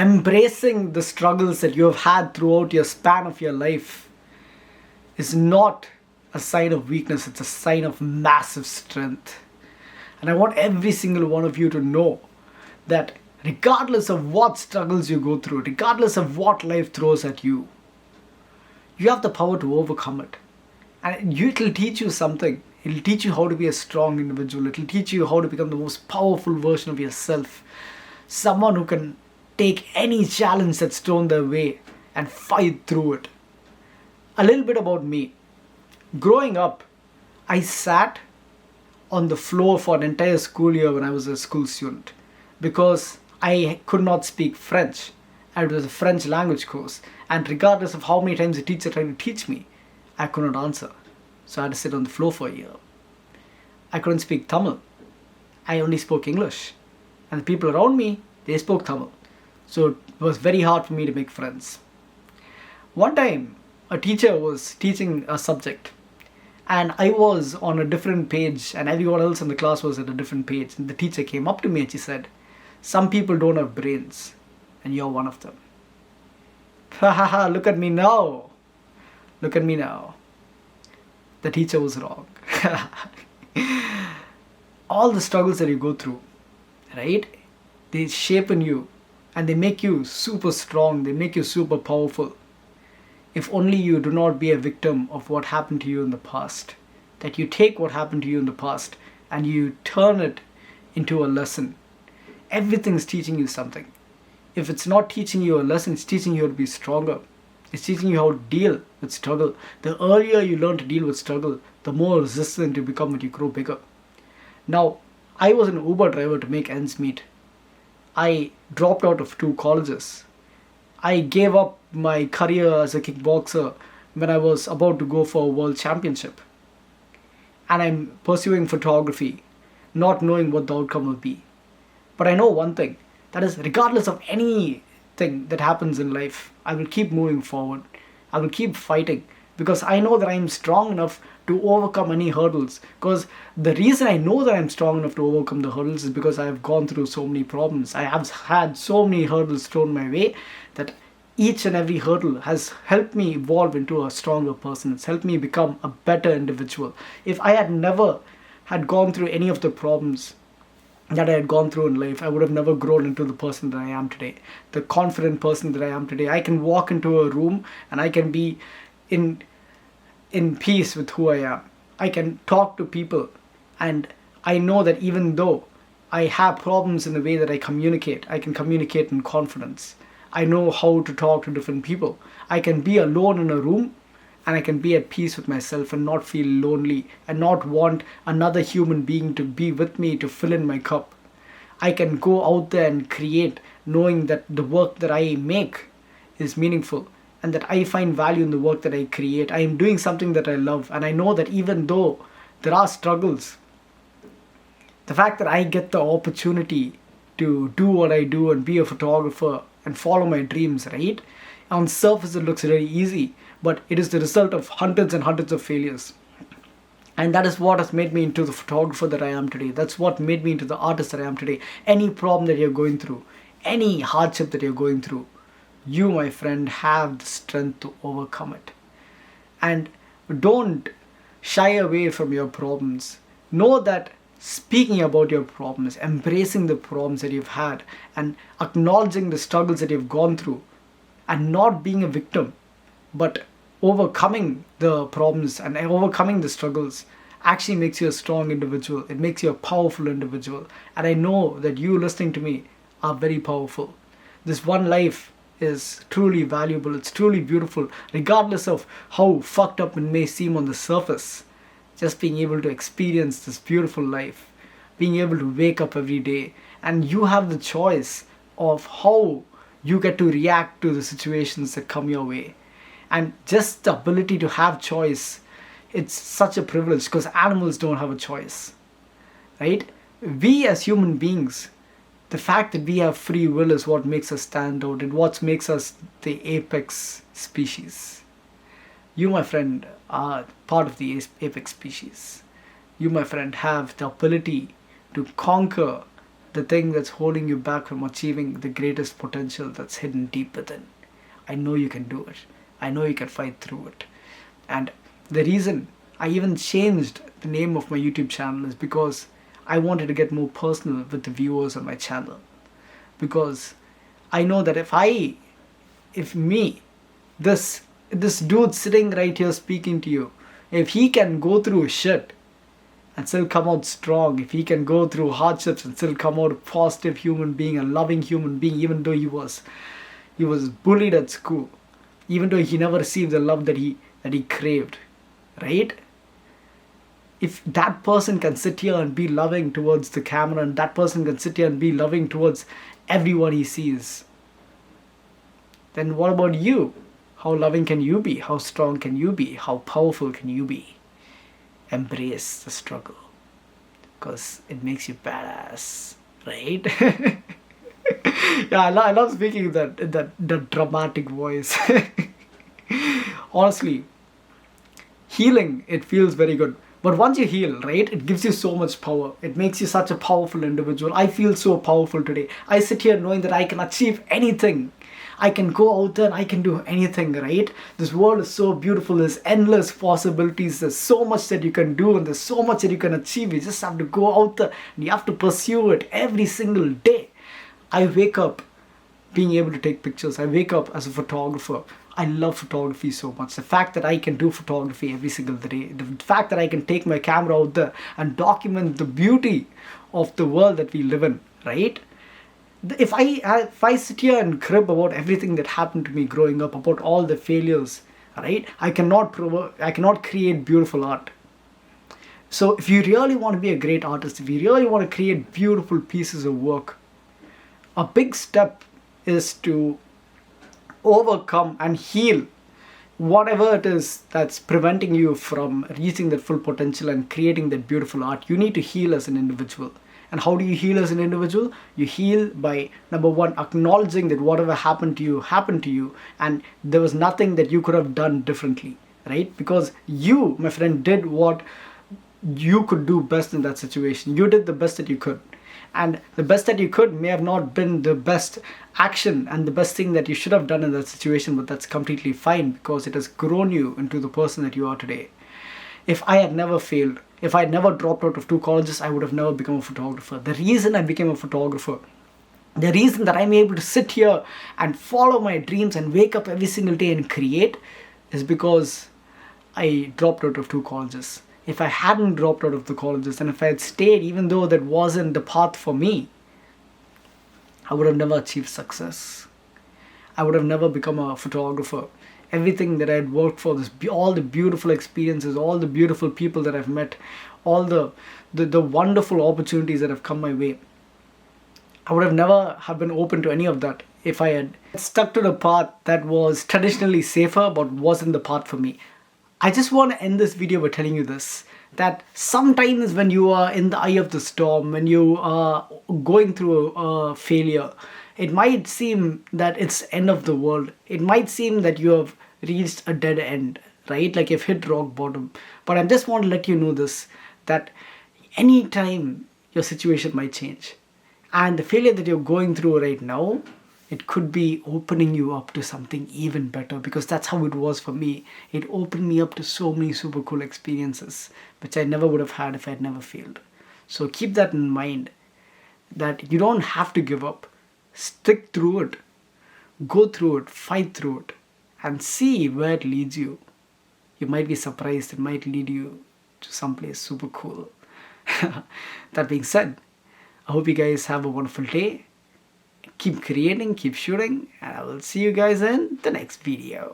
embracing the struggles that you have had throughout your span of your life is not a sign of weakness, it's a sign of massive strength. And I want every single one of you to know that regardless of what struggles you go through, regardless of what life throws at you, you have the power to overcome it. And it'll teach you something. It'll teach you how to be a strong individual. It'll teach you how to become the most powerful version of yourself. Someone who can take any challenge that's thrown their way and fight through it. A little bit about me. Growing up, I sat on the floor for an entire school year when I was a school student because I could not speak French. And it was a French language course. And regardless of how many times the teacher tried to teach me, I could not answer. So I had to sit on the floor for a year. I couldn't speak Tamil. I only spoke English. And the people around me, they spoke Tamil. So it was very hard for me to make friends. One time, a teacher was teaching a subject. And I was on a different page and everyone else in the class was at a different page. And the teacher came up to me and she said, "Some people don't have brains. And you're one of them." Ha ha ha, look at me now. Look at me now. The teacher was wrong. All the struggles that you go through, right? They shape in you and they make you super strong. They make you super powerful. If only you do not be a victim of what happened to you in the past. That you take what happened to you in the past and you turn it into a lesson. Everything's teaching you something. If it's not teaching you a lesson, it's teaching you how to be stronger. It's teaching you how to deal with struggle. The earlier you learn to deal with struggle, the more resistant you become when you grow bigger. Now, I was an Uber driver to make ends meet. I dropped out of 2 colleges. I gave up my career as a kickboxer when I was about to go for a world championship. And I'm pursuing photography, not knowing what the outcome will be. But I know one thing. That is, regardless of anything that happens in life, I will keep moving forward. I will keep fighting because I know that I am strong enough to overcome any hurdles. Because the reason I know that I'm strong enough to overcome the hurdles is because I have gone through so many problems. I have had so many hurdles thrown my way that each and every hurdle has helped me evolve into a stronger person. It's helped me become a better individual. If I had never had gone through any of the problems that I had gone through in life, I would have never grown into the person that I am today. The confident person that I am today. I can walk into a room and I can be in peace with who I am. I can talk to people and I know that even though I have problems in the way that I can communicate in confidence. I know how to talk to different people. I can be alone in a room and I can be at peace with myself and not feel lonely and not want another human being to be with me to fill in my cup. I can go out there and create knowing that the work that I make is meaningful and that I find value in the work that I create. I am doing something that I love and I know that even though there are struggles, the fact that I get the opportunity to do what I do and be a photographer and follow my dreams, right? On surface it looks very easy, but it is the result of hundreds and hundreds of failures. And that is what has made me into the photographer that I am today. That's what made me into the artist that I am today. Any problem that you're going through, any hardship that you're going through, you, my friend, have the strength to overcome it. And don't shy away from your problems. Know that speaking about your problems, embracing the problems that you've had, and acknowledging the struggles that you've gone through, and not being a victim, but overcoming the problems and overcoming the struggles actually makes you a strong individual. It makes you a powerful individual. And I know that you listening to me are very powerful. This one life is truly valuable. It's truly beautiful, regardless of how fucked up it may seem on the surface. Just being able to experience this beautiful life, being able to wake up every day, and you have the choice of how you get to react to the situations that come your way. And just the ability to have choice, it's such a privilege because animals don't have a choice, right? We as human beings, the fact that we have free will is what makes us stand out and what makes us the apex species. You, my friend, are part of the apex species. You, my friend, have the ability to conquer the thing that's holding you back from achieving the greatest potential that's hidden deep within. I know you can do it. I know you can fight through it. And the reason I even changed the name of my YouTube channel is because I wanted to get more personal with the viewers on my channel. Because I know that this dude sitting right here speaking to you, if he can go through shit and still come out strong, if he can go through hardships and still come out a positive human being, a loving human being, even though he was bullied at school, even though he never received the love that he craved, right? If that person can sit here and be loving towards the camera, and that person can sit here and be loving towards everyone he sees, then what about you? How loving can you be? How strong can you be? How powerful can you be? Embrace the struggle, because it makes you badass, right? Yeah, I love speaking that dramatic voice. Honestly, healing, it feels very good. But once you heal, right, it gives you so much power. It makes you such a powerful individual. I feel so powerful today. I sit here knowing that I can achieve anything. I can go out there and I can do anything, right? This world is so beautiful. There's endless possibilities. There's so much that you can do and there's so much that you can achieve. You just have to go out there and you have to pursue it every single day. I wake up being able to take pictures. I wake up as a photographer. I love photography so much. The fact that I can do photography every single day, the fact that I can take my camera out there and document the beauty of the world that we live in, right? If I sit here and crib about everything that happened to me growing up, about all the failures, right? I cannot create beautiful art. So if you really want to be a great artist, if you really want to create beautiful pieces of work, a big step is to overcome and heal whatever it is that's preventing you from reaching that full potential and creating that beautiful art. You need to heal as an individual. And how do you heal as an individual? You heal by, number one, acknowledging that whatever happened to you, and there was nothing that you could have done differently, right? Because you, my friend, did what you could do best in that situation. You did the best that you could. And the best that you could may have not been the best action and the best thing that you should have done in that situation, but that's completely fine because it has grown you into the person that you are today. If I had never failed, if I had never dropped out of 2 colleges, I would have never become a photographer. The reason I became a photographer, the reason that I'm able to sit here and follow my dreams and wake up every single day and create is because I dropped out of 2 colleges. If I hadn't dropped out of the colleges and if I had stayed, even though that wasn't the path for me, I would have never achieved success. I would have never become a photographer. Everything that I had worked for, all the beautiful experiences, all the beautiful people that I've met, all the wonderful opportunities that have come my way, I would have never have been open to any of that if I had stuck to the path that was traditionally safer but wasn't the path for me. I just want to end this video by telling you this, that sometimes when you are in the eye of the storm, when you are going through a failure, it might seem that it's end of the world. It might seem that you have reached a dead end, right? Like you've hit rock bottom. But I just want to let you know this, that anytime your situation might change. And the failure that you're going through right now, it could be opening you up to something even better, because that's how it was for me. It opened me up to so many super cool experiences, which I never would have had if I had never failed. So keep that in mind, that you don't have to give up. Stick through it. Go through it. Fight through it. And see where it leads you. You might be surprised. It might lead you to someplace super cool. That being said, I hope you guys have a wonderful day. Keep creating, keep shooting, and I will see you guys in the next video.